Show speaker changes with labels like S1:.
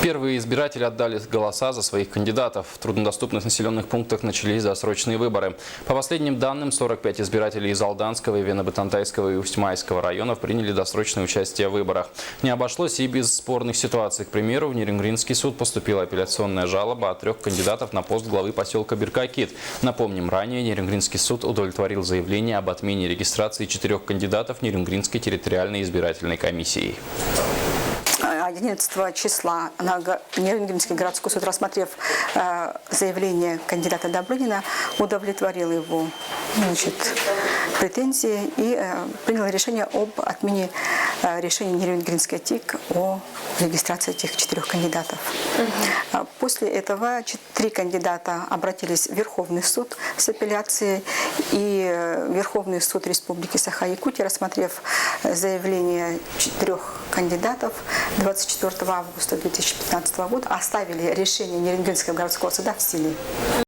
S1: Первые избиратели отдали голоса за своих кандидатов. В труднодоступных населенных пунктах начались досрочные выборы. По последним данным, 45 избирателей из Алданского, Вено-Батантайского и Усть-Майского районов приняли досрочное участие в выборах. Не обошлось и без спорных ситуаций. К примеру, в Нерюнгринский суд поступила апелляционная жалоба от 3 кандидатов на пост главы поселка Биркакит. Напомним, ранее Нерюнгринский суд удовлетворил заявление об отмене регистрации 4 кандидатов Нерюнгринской территориальной избирательной комиссией.
S2: 11 числа Нерюнгринский городской суд, рассмотрев заявление кандидата Добрынина, удовлетворил его претензии и принял решение об отмене решения Нерюнгринской ТИК о регистрации этих 4 кандидатов. После этого 3 кандидата обратились в Верховный суд с апелляцией, и Верховный суд Республики Саха-Якутия, рассмотрев заявление 4 кандидатов, 24 августа 2015 года оставили решение Нерюнгринского городского суда в силе.